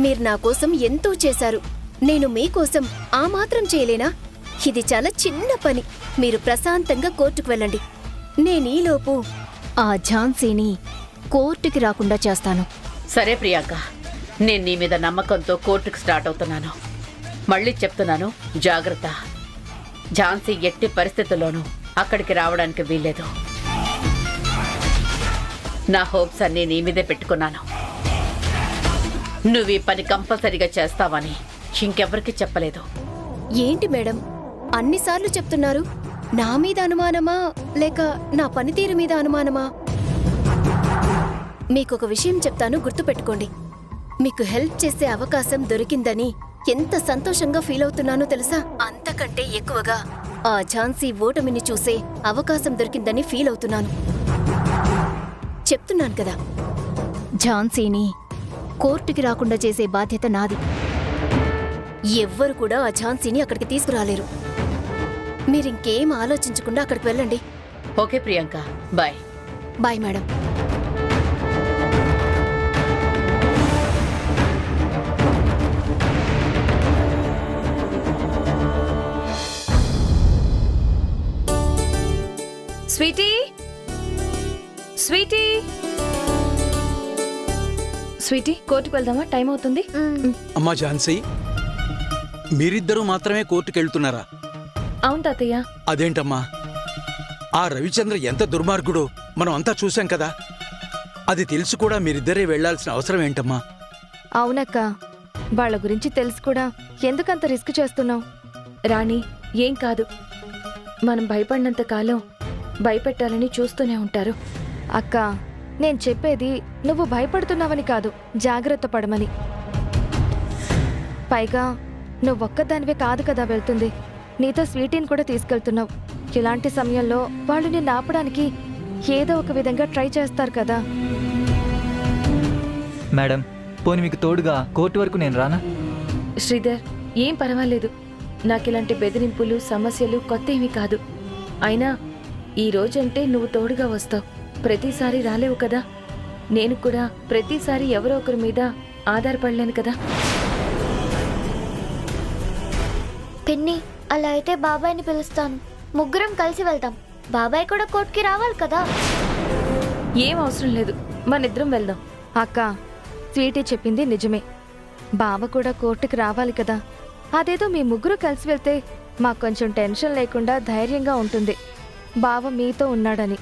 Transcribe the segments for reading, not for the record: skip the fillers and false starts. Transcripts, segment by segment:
మీరు నా కోసం ఎంతో చేశారు. నేను మీకోసం ఆ మాత్రం చేయలేనా? ఇది చాలా చిన్న పని. మీరు ప్రశాంతంగా కోర్టుకు వెళ్ళండి. నేనీలోపు ఆ ఝాన్సీని కోర్టుకి రాకుండా చేస్తాను. సరే ప్రియాంక, నేను నీ మీద నమ్మకంతో కోర్టుకు స్టార్ట్ అవుతున్నాను. మళ్ళీ చెప్తున్నాను, జాగ్రత్త. ఝాన్సీ ఎట్టి పరిస్థితుల్లోనూ అక్కడికి రావడానికి వీల్లేదు. నా హోప్స్ అన్నీ నీ మీదే పెట్టుకున్నాను. నువ్వు ఈ పని కంపల్సరీగా చేస్తావని ఇంకెవరికి చెప్పలేదు. ఏంటి మేడం అన్నిసార్లు చెప్తున్నారు? నా మీద అనుమానమా లేక నా పనితీరు మీద అనుమానమా? మీకొక విషయం చెప్తాను, గుర్తుపెట్టుకోండి. మీకు హెల్ప్ చేసే అవకాశం దొరికిందని ఎంత సంతోషంగా ఫీల్ అవుతున్నానో తెలుసా? అంతకంటే ఎక్కువగా ఆ ఝాన్సీ ఓటమిని చూసే అవకాశం దొరికిందని ఫీల్ అవుతున్నాను. చెప్తున్నాను కదా, ఝాన్సీని కోర్టుకి రాకుండా చేసే బాధ్యత నాది. ఎవ్వరు కూడా ఆ ఝాన్సీని అక్కడికి తీసుకురాలేరు. మీరింకేం ఆలోచించకుండా అక్కడికి వెళ్ళండి. Okay Priyanka, bye. Bye madam. Sweetie, sweetie, sweetie, కోర్టుకు వెళ్దామా? టైం అవుతుంది. అమ్మా ఝాన్సీ, మీరిద్దరూ మాత్రమే కోర్టుకెళ్తున్నారా? అవును తాతయ్య. అదేంటమ్మా, ఆ రవిచంద్ర ఎంత దుర్మార్గుడో మనం అంతా చూశాం కదా. అది తెలిసి కూడా మీరిద్దరే వెళ్లాల్సిన అవసరం ఏంటమ్మా? అవునక్క, వాళ్ళ గురించి తెలిసి కూడా ఎందుకంత రిస్క్ చేస్తున్నావు? రాణి, ఏం కాదు. మనం భయపడినంత కాలం భయపెట్టాలని చూస్తూనే ఉంటారు. అక్క, నేను చెప్పేది నువ్వు భయపడుతున్నావని కాదు, జాగ్రత్త పడమని. పైగా నువ్వొక్కదానివే కాదు కదా వెళ్తుంది, నీతో స్వీటీని కూడా తీసుకెళ్తున్నావు. ఇలాంటి సమయంలో వాళ్ళు నిన్ను ఆపడానికి ఏదో ఒక విధంగా ట్రై చేస్తారు కదా. మేడం, పోనీ మీకు తోడుగా కోర్టు వరకు నేను రానా? శ్రీధర్, ఏం పర్వాలేదు. నాకిలాంటి బెదిరింపులు సమస్యలు కొత్త ఏమీ కాదు. అయినా ఈ రోజంటే నువ్వు తోడుగా వస్తావు. ప్రతిసారి రాలేవు కదా. నేను కూడా ప్రతిసారి ఎవరో ఒకరి మీద ఆధారపడలేను కదా. పిన్ని, అలా అయితే బాబాయ్ని పిలుస్తాను. ముగ్గురం కలిసి వెళ్దాం. బాబాయ్ కూడా కోర్టుకి రావాలి కదా. ఏం అవసరం లేదు, మనిద్దరం వెళ్దాం. అక్క, స్వీటీ చెప్పింది నిజమే. బావ కూడా కోర్టుకి రావాలి కదా. అదేదో మీ ముగ్గురు కలిసి వెళ్తే మాకు కొంచెం టెన్షన్ లేకుండా ధైర్యంగా ఉంటుంది. బావ మీతో ఉన్నాడని.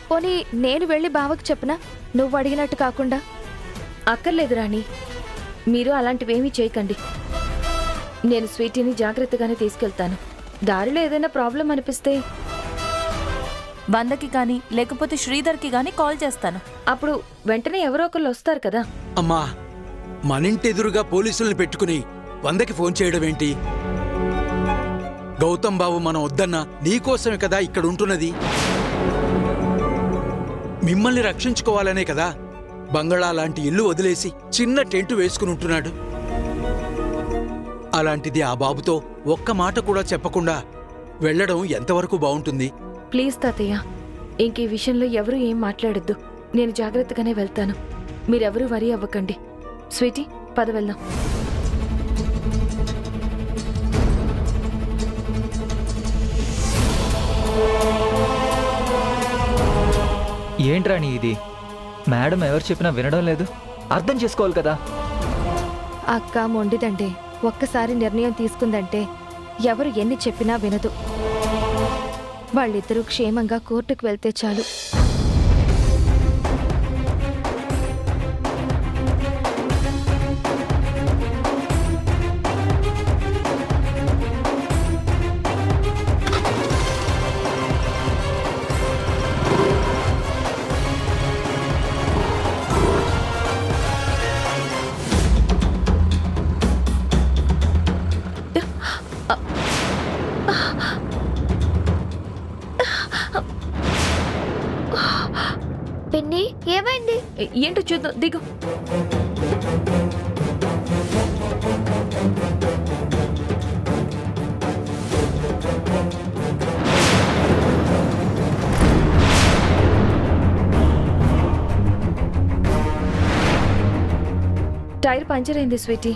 పోనీ నేను వెళ్ళి బావకు చెప్పనా, నువ్వు అడిగినట్టు కాకుండా? అక్కర్లేదు రాణి, మీరు అలాంటివేమీ చేయకండి. నేను స్వీటీని జాగ్రత్తగానే తీసుకెళ్తాను. దారిలో ఏదైనా ప్రాబ్లం అనిపిస్తే వందకి కానీ లేకపోతే శ్రీధర్కి కానీ కాల్ చేస్తాను. అప్పుడు వెంటనే ఎవరో ఒకళ్ళు వస్తారు కదా. అమ్మా, మనింటెదురుగా పోలీసుల్ని పెట్టుకుని 100కి ఫోన్ చేయడం ఏంటి? గౌతమ్ బాబు మనం వద్దన్నా నీకోసమే కదా ఇక్కడ ఉంటున్నది. మిమ్మల్ని రక్షించుకోవాలనే కదా బంగళా లాంటి ఇల్లు వదిలేసి చిన్న టెంటు వేసుకుని ఉంటున్నాడు. అలాంటిది ఆ బాబుతో ఒక్క మాట కూడా చెప్పకుండా వెళ్లడం ఎంతవరకు బావుంటుంది? ప్లీజ్ తాతయ్య, ఇంక ఈ విషయంలో ఎవరూ ఏం మాట్లాడొద్దు. నేను జాగ్రత్తగానే వెళ్తాను. మీరెవరూ వరీ అవ్వకండి. స్వీటీ, పద వెళ్దాం. ఏంట్రాని ఇది? మేడం ఎవరు చెప్పినా వినడం లేదు. అర్థం చేసుకోవాలి కదా. అక్క మొండిదండి. ఒక్కసారి నిర్ణయం తీసుకుందంటే ఎవరు ఎన్ని చెప్పినా వినదు. వాళ్ళిద్దరూ క్షేమంగా కోర్టుకు వెళ్తే చాలు. పిన్ని, ఏమైంది? ఏంటో చూద్దాం, దిగు. టైర్ పంచర్ అయింది స్వీటీ.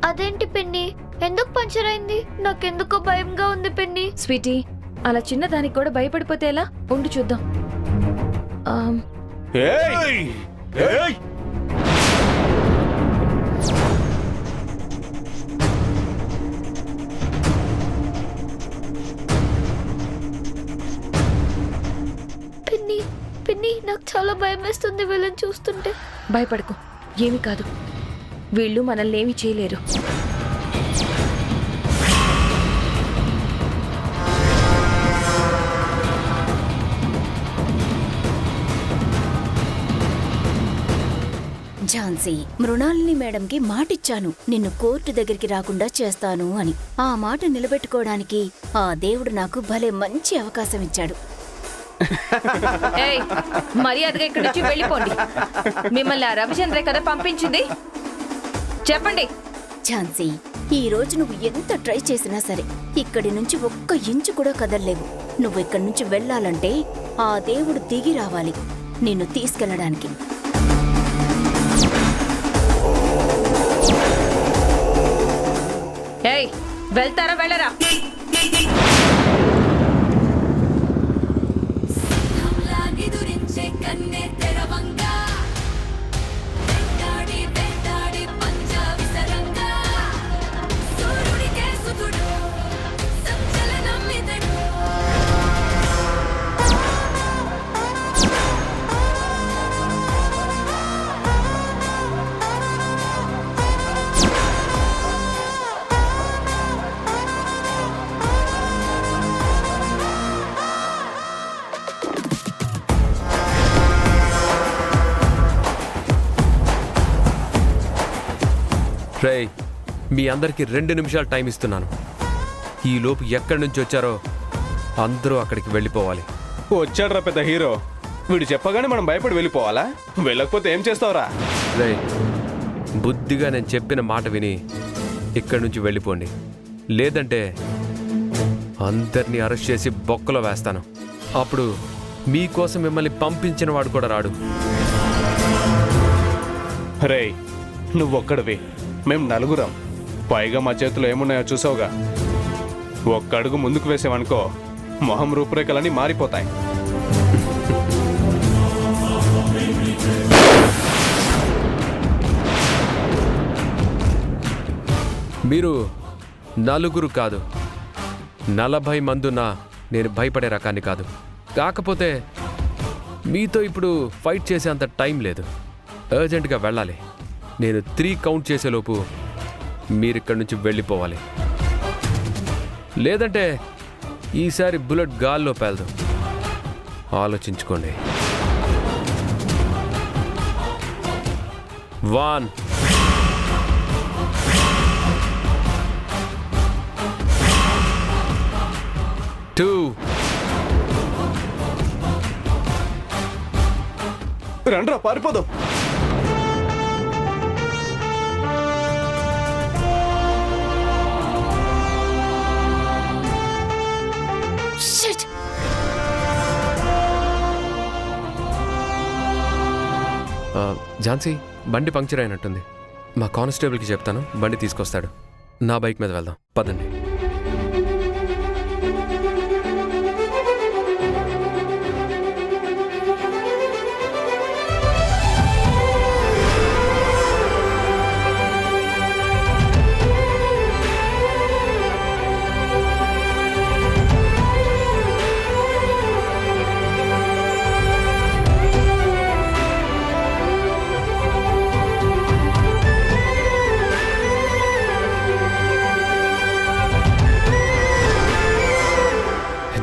అదేంటి పిన్ని, ఎందుకు పంచర్ అయింది? నాకెందుకో భయంగా ఉంది పిన్ని. స్వీటీ, అలా చిన్నదానికి కూడా భయపడిపోతే ఎలా? ఉండి చూద్దాం. పిన్ని పిన్ని, నాకు చాలా భయం వేస్తుంది వీళ్ళని చూస్తుంటే. భయపడకు, ఏమీ కాదు. వీళ్ళు మనల్ని ఏమీ చేయలేరు. ఝాన్సీ, మృణాలిని మేడంకి మాటిచ్చాను నిన్ను కోర్టు దగ్గరికి రాకుండా చేస్తాను అని. ఆ మాట నిలబెట్టుకోవడానికి ఆ దేవుడు నాకు భలే మంచి అవకాశం ఇచ్చాడు. ఏయ్, మర్యాదగా ఇక్కడి నుంచి వెళ్ళిపోండి. మిమ్మల్ని ఆ రవిచంద్రే కదా పంపించింది. చెప్పండి. ఝాన్సీ, ఈ రోజు నువ్వు ఎంత ట్రై చేసినా సరే ఇక్కడి నుంచి ఒక్క ఇంచు కూడా కదల్లేవు. నువ్వు ఇక్కడి నుంచి వెళ్ళాలంటే ఆ దేవుడు దిగి రావాలి నిన్ను తీసుకెళ్ళడానికి. ఏయ్, వెళ్తారా వెళ్ళరా? రేయ్, మీ అందరికీ 2 నిమిషాలు టైం ఇస్తున్నాను. ఈ లోపు ఎక్కడి నుంచి వచ్చారో అందరూ అక్కడికి వెళ్ళిపోవాలి. వచ్చాడ్రా పెద్ద హీరో. వీడు చెప్పగానే మనం భయపడి వెళ్ళిపోవాలా? వెళ్ళకపోతే ఏం చేస్తావురా? రేయ్, బుద్ధిగా నేను చెప్పిన మాట విని ఇక్కడి నుంచి వెళ్ళిపోండి. లేదంటే అందరినీ అరెస్ట్ చేసి బొక్కలో వేస్తాను. అప్పుడు మీకోసం మిమ్మల్ని పంపించిన వాడు కూడా రాడు. రేయ్, నువ్వొక్కడివి, మేం నలుగురం. పైగా మా చేతిలో ఏమున్నాయో చూసావుగా. ఒక్క అడుగు ముందుకు వేసావనుకో మొహం రూపురేఖలన్నీ మారిపోతాయి. మీరు నలుగురు కాదు, 40 మందున్నా నేను భయపడే రకాన్ని కాదు. కాకపోతే మీతో ఇప్పుడు ఫైట్ చేసే అంత టైం లేదు. అర్జెంటుగా వెళ్ళాలి. నేను 3 కౌంట్ చేసేలోపు మీరిక్కడి నుంచి వెళ్ళిపోవాలి. లేదంటే ఈసారి బుల్లెట్ గాల్లో పేలదు. ఆలోచించుకోండి. 1 2 రండ్రా, పారిపోదాం. Shit! ఝాన్సీ, బండి పంక్చర్ అయినట్టుంది. మా కానిస్టేబుల్కి చెప్తాను, బండి తీసుకొస్తాడు. నా బైక్ మీద వెళ్దాం, పదండి.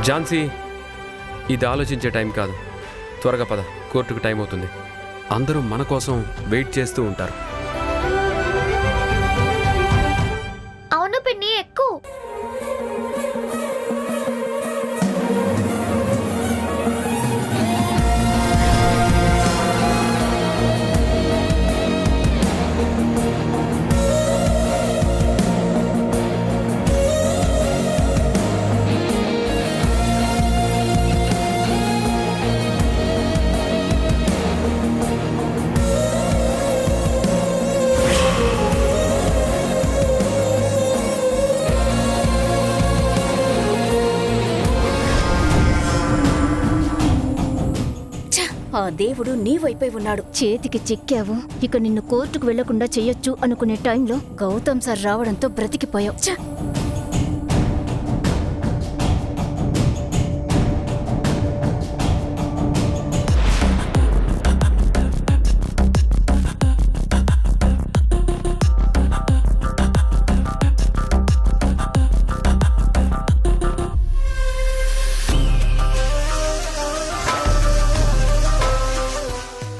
ఝాన్సీ, ఇది ఆలోచించే టైం కాదు. త్వరగా పద, కోర్టుకు టైం అవుతుంది. అందరూ మన కోసం వెయిట్ చేస్తూ ఉంటారు. అవును పిన్ని, ఎక్కువ. ఆ దేవుడు నీ వైపే ఉన్నాడు. చేతికి చిక్కావు, ఇక నిన్ను కోర్టుకు వెళ్లకుండా చెయ్యొచ్చు అనుకునే టైంలో గౌతమ్ సార్ రావడంతో బ్రతికిపోయావు. ఛ!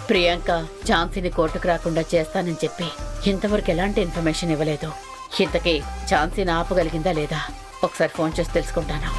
ప్రియాంక ఝాన్సీని కోర్టుకు రాకుండా చేస్తానని చెప్పి ఇంతవరకు ఎలాంటి ఇన్ఫర్మేషన్ ఇవ్వలేదు. ఇంతకీ ఝాన్సీని ఆపగలిగిందా లేదా ఒకసారి ఫోన్ చేసి తెలుసుకుంటాను.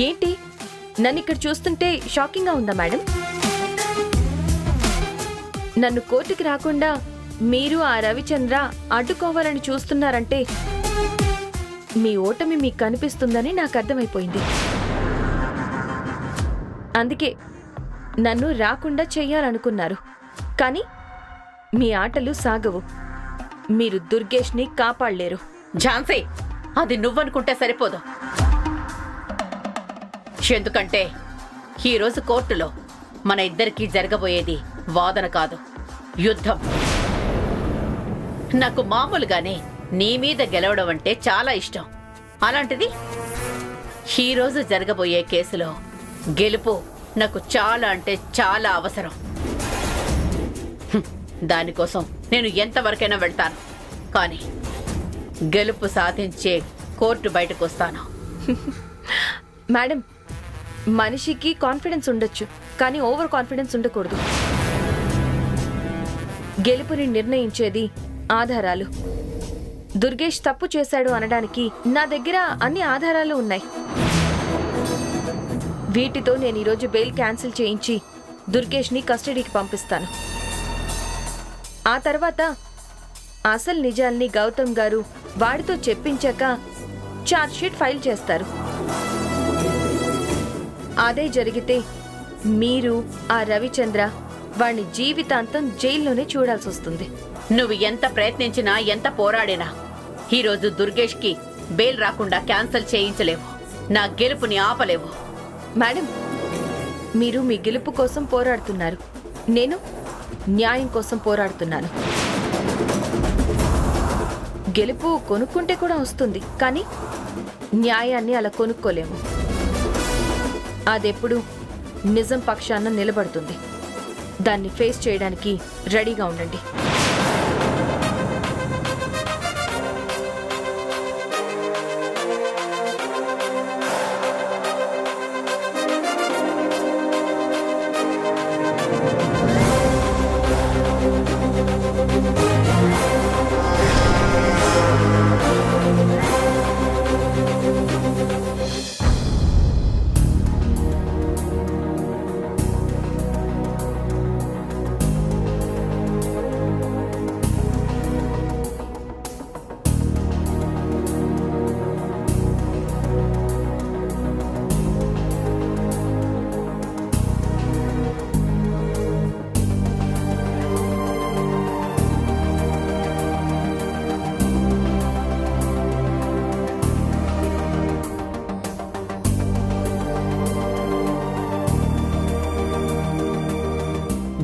ఏంటి నన్ను ఇక్కడ చూస్తుంటే షాకింగ్గా ఉందా మేడం? నన్ను కోర్టుకి రాకుండా మీరు ఆ రవిచంద్ర అడ్డుకోవాలని చూస్తున్నారంటే మీ ఓటమి మీకు కనిపిస్తుందని నాకు అర్థమైపోయింది. అందుకే నన్ను రాకుండా చెయ్యాలనుకున్నారు. కానీ మీ ఆటలు సాగవు. మీరు దుర్గేష్ని కాపాడలేరు. ఝాన్సీ, అది నువ్వనుకుంటే సరిపోదు. ఎందుకంటే ఈరోజు కోర్టులో మన ఇద్దరికీ జరగబోయేది వాదన కాదు, యుద్ధం. నాకు మామూలుగానే నీ మీద గెలవడం అంటే చాలా ఇష్టం. అలాంటిది ఈరోజు జరగబోయే కేసులో గెలుపు నాకు చాలా అంటే చాలా అవసరం. దానికోసం నేను ఎంతవరకైనా వెళ్తాను. కానీ గెలుపు సాధించే కోర్టు బయటకు వస్తాను. మేడం, మనిషికి కాన్ఫిడెన్స్ ఉండొచ్చు, కానీ ఓవర్ కాన్ఫిడెన్స్ ఉండకూడదు. గెలుపుని నిర్ణయించేది ఆధారాలు. దుర్గేష్ తప్పు చేశాడు అనడానికి నా దగ్గర అన్ని ఆధారాలు ఉన్నాయి. వీటితో నేను ఈరోజు బెయిల్ క్యాన్సిల్ చేయించి దుర్గేష్ని కస్టడీకి పంపిస్తాను. ఆ తర్వాత అసలు నిజాల్ని గౌతమ్ గారు వాడితో చెప్పించాక ఛార్జ్షీట్ ఫైల్ చేస్తారు. అదే జరిగితే మీరు ఆ రవిచంద్ర వాణ్ణి జీవితాంతం జైల్లోనే చూడాల్సి వస్తుంది. నువ్వు ఎంత ప్రయత్నించినా, ఎంత పోరాడినా ఈరోజు దుర్గేష్కి బెయిల్ రాకుండా క్యాన్సిల్ చేయించలేవు. నా గెలుపుని ఆపలేవు. మేడం, మీరు మీ గెలుపు కోసం పోరాడుతున్నారు, నేను న్యాయం కోసం పోరాడుతున్నాను. గెలుపు కొనుక్కుంటే కూడా వస్తుంది, కానీ న్యాయాన్ని అలా కొనుక్కోలేము. అదెప్పుడు నిజం పక్షాన నిలబడుతుంది. దాన్ని ఫేస్ చేయడానికి రెడీగా ఉండండి.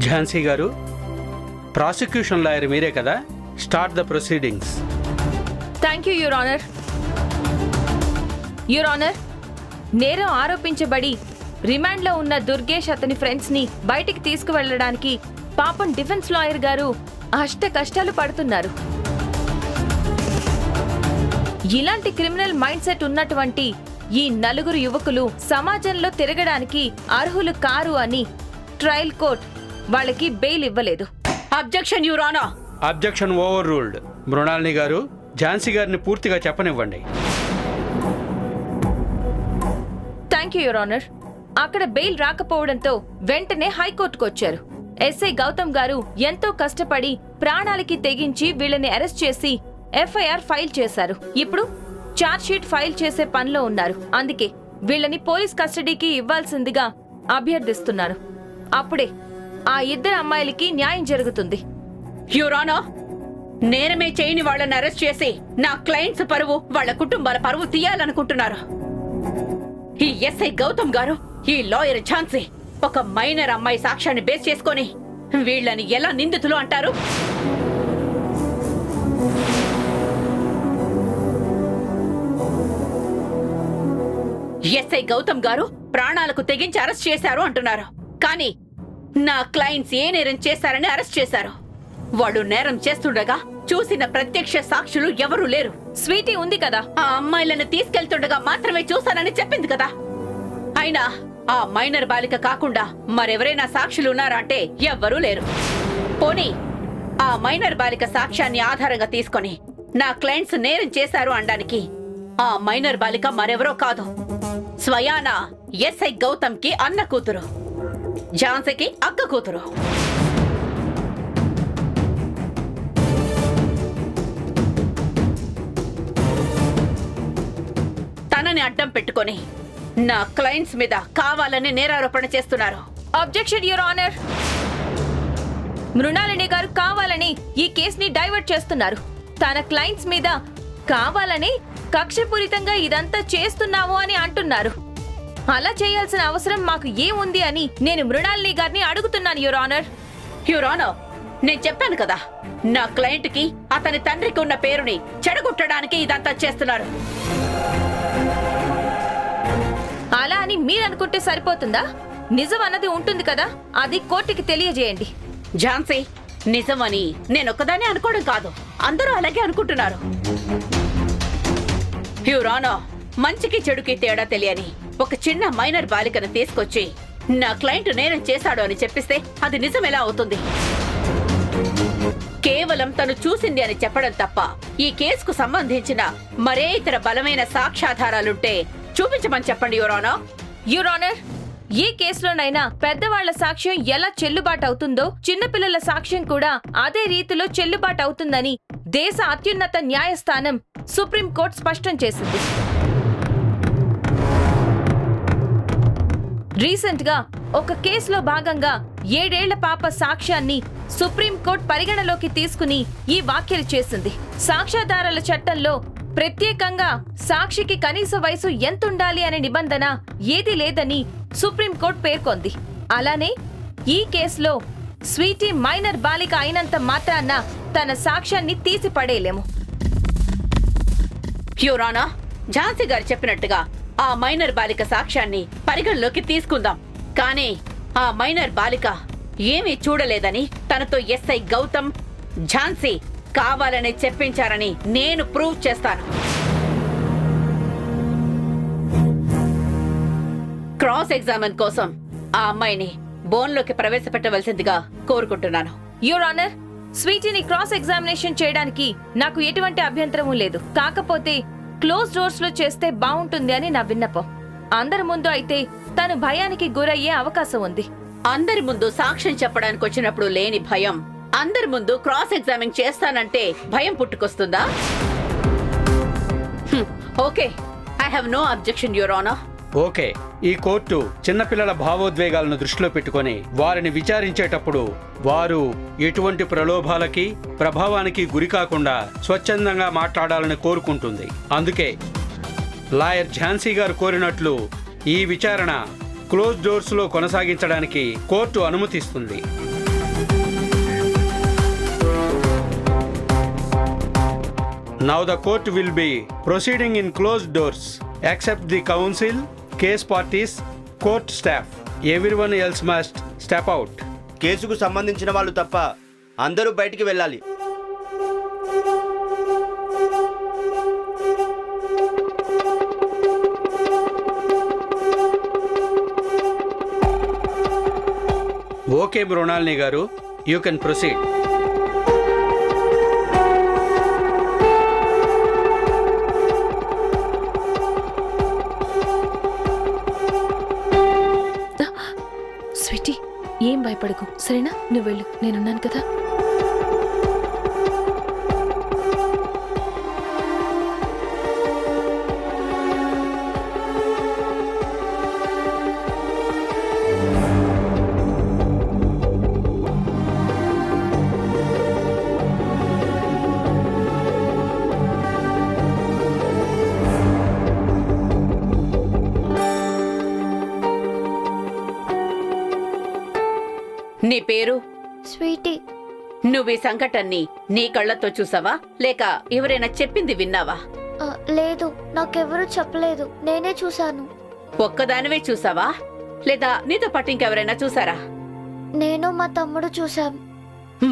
ఝాన్సీ గారు, ప్రాసిక్యూషన్ లాయర్ మీరే కదా? Start the proceedings. Thank you, your honour. Your honour, నేరం ఆరోపించబడి రిమాండ్లో ఉన్న దుర్గేష్ అతని ఫ్రెండ్స్ని బయటికి తీసుకువెళ్లడానికి పాపం డిఫెన్స్ లాయర్ గారు అష్ట కష్టాలు పడుతున్నారు. ఇలాంటి క్రిమినల్ మైండ్ సెట్ ఉన్నటువంటి ఈ నలుగురు యువకులు సమాజంలో తిరగడానికి అర్హులు కారు అని ట్రయల్ కోర్ట్ వాళ్ళకి బెయిల్ ఇవ్వలేదు. Objection your honour. Objection over ruled. Mrinalini గారు, ఝాన్సీ గారిని పూర్తిగా చెప్పనివ్వండి. Thank you your honour. అక్కడ బెయిల్ రాకపోవడంతో వెంటనే హైకోర్టుకు వచ్చారు. ఎస్ఐ గౌతమ్ గారు ఎంతో కష్టపడి ప్రాణాలకి తెగించి వీళ్ళని అరెస్ట్ చేసి ఎఫ్ఐఆర్ ఫైల్ చేశారు. ఇప్పుడు ఛార్జ్ షీట్ ఫైల్ చేసే పనిలో ఉన్నారు. అందుకే వీళ్ళని పోలీస్ కస్టడీకి ఇవ్వాల్సిందిగా అభ్యర్థిస్తున్నారు. అప్పుడే ఆ ఇద్దరు అమ్మాయిలకి న్యాయం జరుగుతుంది. యువర్ ఆనర్, నేరమే చేయని వాళ్ళని అరెస్ట్ చేసి నా క్లయింట్స్ పరువు, వాళ్ళ కుటుంబాల పరువు తీయాలనుకుంటున్నారు. ఈ ఎస్ఐ గౌతమ్ గారు, ఈ లాయర్ ఝాన్సీ ఒక మైనర్ అమ్మాయి సాక్ష్యాన్ని బేస్ చేసుకొని వీళ్ళని ఎలా నిందితులు అంటారు? ఎస్ఐ గౌతమ్ గారు ప్రాణాలకు తెగించి అరెస్ట్ చేశారు అంటున్నారు. కానీ నా క్లయింట్స్ ఏ నేరం చేశారని అరెస్ట్ చేశారు. వాళ్ళు నేరం చేస్తుండగా చూసిన ప్రత్యక్ష సాక్షులు ఎవరూ లేరు. స్వీటీ ఉంది కదా, ఆ అమ్మాయిలను తీసుకెళ్తుండగా మాత్రమే చూశానని చెప్పింది కదా. అయినా ఆ మైనర్ బాలిక కాకుండా మరెవరైనా సాక్షులు ఉన్నారా అంటే ఎవ్వరూ లేరు. పోనీ ఆ మైనర్ బాలిక సాక్ష్యాన్ని ఆధారంగా తీసుకొని నా క్లయింట్స్ నేరం చేశారు అనడానికి ఆ మైనర్ బాలిక మరెవరో కాదు, స్వయాన ఎస్ఐ గౌతమ్ కి అన్న కూతురు, ఝాన్సీకి అక్క కూతురు. తనని అడ్డం పెట్టుకొని నా క్లయింట్స్ మీద కావాలని నేరారోపణ చేస్తున్నారు. Objection your honour. మృణాలిని గారు కావాలని ఈ కేసుని డైవర్ట్ చేస్తున్నారు. తన క్లయింట్స్ మీద కావాలని కక్షపూరితంగా ఇదంతా చేస్తున్నాము అని అంటున్నారు. అలా చేయాల్సిన అవసరం మాకు ఏముంది అని నేను మృణాలిని గారిని అడుగుతున్నాను యువర్ ఆనర్. యువర్ ఆనర్, నేను చెప్పాను కదా, నా క్లయింట్ కి అతని తండ్రికి ఉన్న పేరుని చెడగొట్టడానికి ఇదంతా చేస్తున్నారు. అలా అని మీరనుకుంటే సరిపోతుందా? నిజం అన్నది ఉంటుంది కదా, అది కోర్టుకి తెలియజేయండి. ఝాన్సీ, నిజమని నేనొక్కదానే అనుకోవడం కాదు, అందరూ అలాగే అనుకుంటున్నారు. యువర్ ఆనర్, మంచికి చెడుకి తేడా తెలియని ఒక చిన్న మైనర్ బాలికను తీసుకొచ్చి నా క్లయింట్ నేరం చేశాడు అని చెప్పిస్తే అది నిజం ఎలా అవుతుంది? కేవలం తను చూసింది అని చెప్పడం తప్ప ఈ కేసుకు సంబంధించిన మరే ఇతర బలమైన సాక్ష్యాధారాలుంటే చూపించమని చెప్పండి యువర్ ఆనర్. యువర్ ఆనర్, ఏ కేసులోనైనా పెద్దవాళ్ల సాక్ష్యం ఎలా చెల్లుబాటు అవుతుందో చిన్నపిల్లల సాక్ష్యం కూడా అదే రీతిలో చెల్లుబాటు అవుతుందని దేశ అత్యున్నత న్యాయస్థానం సుప్రీంకోర్టు స్పష్టం చేసింది. రీసెంట్ గా ఒక కేసులో భాగంగా 7 ఏళ్ల పాప సాక్ష్యాన్ని సుప్రీంకోర్టు పరిగణలోకి తీసుకుని ఈ వ్యాఖ్యలు చేసింది. సాక్ష్యాధారాల చట్టంలో ప్రత్యేకంగా సాక్షికి కనీస వయసు ఎంతుండాలి అనే నిబంధన ఏదీ లేదని సుప్రీంకోర్టు పేర్కొంది. అలానే ఈ కేసులో స్వీటీ మైనర్ బాలిక అయినంత మాత్రాన తన సాక్ష్యాన్ని తీసి పడేయలేము. యువర్ ఆనర్, ఝాన్సీ గారు చెప్పినట్టుగా ఆ మైనర్ బాలిక సాక్ష్యాన్ని పరిగణలోకి తీసుకుందాం. కానీ ఆ మైనర్ బాలిక ఏమీ చూడలేదని తనతో ఎస్ఐ గౌతమ్, ఝాన్సీ కావాలని చెప్పించారని నేను ప్రూవ్ చేస్తాను. క్రాస్ ఎగ్జామిన్ కోసం ఆ అమ్మాయిని బోన్లోకి ప్రవేశపెట్టవలసిందిగా కోరుకుంటున్నాను. యువర్ ఆనర్, స్వీటీని క్రాస్ ఎగ్జామినేషన్ చేయడానికి నాకు ఎటువంటి అభ్యంతరమూ లేదు. కాకపోతే క్లోజ్ డోర్స్ లో చేస్తే బాగుంటుంది అని నా విన్నపం. అందరి ముందు అయితే తను భయానికి గురయ్యే అవకాశం ఉంది. అందరి ముందు సాక్ష్యం చెప్పడానికి వచ్చినప్పుడు లేని భయం అందరి ముందు క్రాస్ ఎగ్జామిన్ చేస్తానంటే భయం పుట్టుకొస్తుందా? Okay, I have no objection your honour. Okay, ఈ కోర్టు చిన్నపిల్లల భావోద్వేగాలను దృష్టిలో పెట్టుకొని వారిని విచారించేటప్పుడు వారు ఎటువంటి ప్రలోభాలకి ప్రభావానికి గురి కాకుండా స్వచ్ఛందంగా మాట్లాడాలని కోరుకుంటుంది. అందుకే లాయర్ ఝాన్సీ గారు కోరినట్లు ఈ విచారణ క్లోజ్ డోర్స్ లో కొనసాగించడానికి కోర్టు అనుమతిస్తుంది. Now the court will be proceeding in closed doors except the counsel, case parties, court staff. Everyone else must step out. కేసుకు సంబంధించిన వాళ్ళు తప్ప అందరూ బయటికి వెళ్ళాలి. ఓకే మృణాలిని గారు, యూ కెన్ ప్రొసీడ్. స్వీటీ, ఏం భయపడకు సరేనా? నువ్వు వెళ్ళు, నేనున్నాను కదా. నీ పేరు? స్వీటీ. నువ్వు ఈ సంఘటనని నీ కళ్ళతో చూసావా లేక ఎవరైనా చెప్పింది విన్నావా? లేదు, నాకెవరూ చెప్పలేదు, నేనే చూశాను. ఒక్కదానివే చూసావా లేదా నీతో పాటు ఇంకెవరైనా చూసారా? నేను మా తమ్ముడు చూశాం.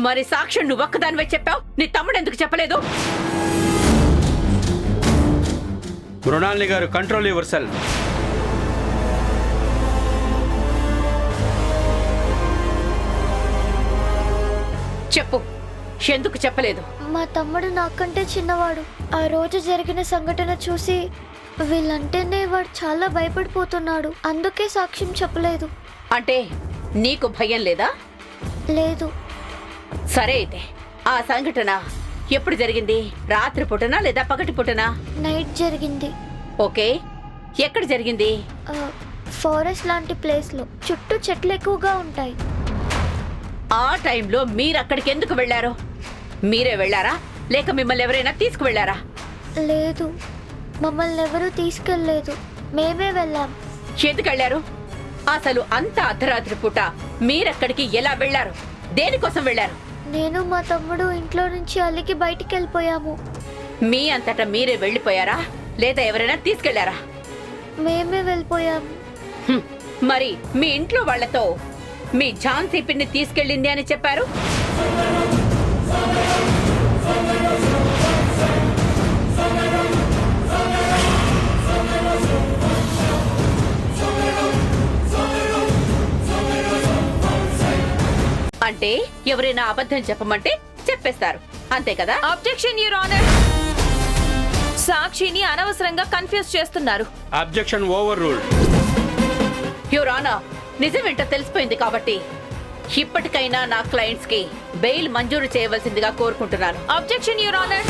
మరి సాక్ష్యం నువ్వు ఒక్కదానివే చెప్పావు, నీ తమ్ముడు ఎందుకు చెప్పలేదు? మృణాలిని గారు, కంట్రోల్ యువర్ సెల్ఫ్. చెప్పు, ఎందుకు చెప్పలేదు? మా తమ్ముడు నాకంటే చిన్నవాడు. ఆ రోజు జరిగిన సంఘటన చూసి వీళ్ళంటేనే వాడు చాలా భయపడిపోతున్నాడు. అందుకే సాక్ష్యం చెప్పలేదు. అంటే నీకు భయం లేదా? లేదు. సరే అయితే ఆ సంఘటన ఎప్పుడు జరిగింది? రాత్రి పూటనా లేదా పగటి పూటనా? నైట్ జరిగింది. ఓకే, ఎక్కడ జరిగింది? ఫారెస్ట్ లాంటి ప్లేస్లో, చుట్టూ చెట్లు ఎక్కువగా ఉంటాయి. ఆ టైంలో మీరు అక్కడికి ఎందుకు వెళ్లారు? మీరే వెళ్ళారా లేక మిమ్మల్ని ఎవరైనా తీసుకువెళ్లారా? లేదు, మమ్మల్ని ఎవరూ తీసుకెళ్లలేదు, మేమే వెళ్ళాం. ఎందుకు వెళ్లారు? అసలు అంత అర్ధరాత్రి పూట మీరక్కడికి ఎలా వెళ్లారు? దేనికోసం వెళ్లారు? నేను మా తమ్ముడు ఇంట్లో నుంచి అలిగి బయటికి వెళ్ళిపోయాము. మీ అంతటా మీరే వెళ్ళిపోయారా లేదా ఎవరైనా తీసుకెళ్లారా? మేమే వెళ్ళిపోయాము. మరి మీ ఇంట్లో వాళ్లతో మీ ఝాన్సీ పిన్ని తీసుకెళ్ళింది అని చెప్పారు. అంటే ఎవరైనా అబద్ధం చెప్పమంటే చెప్పేస్తారు, అంతే కదా? Objection your honour. సాక్షిని అనవసరంగా కన్ఫ్యూజ్ చేస్తున్నారు. Objection overruled. Your honour, నిజమేంటో తెలిసిపోయింది కాబట్టి ఇప్పటికైనా నా క్లయింట్స్ కి బెయిల్ మంజూరు చేయవలసిందిగా కోరుకుంటున్నాను. Objection your honour.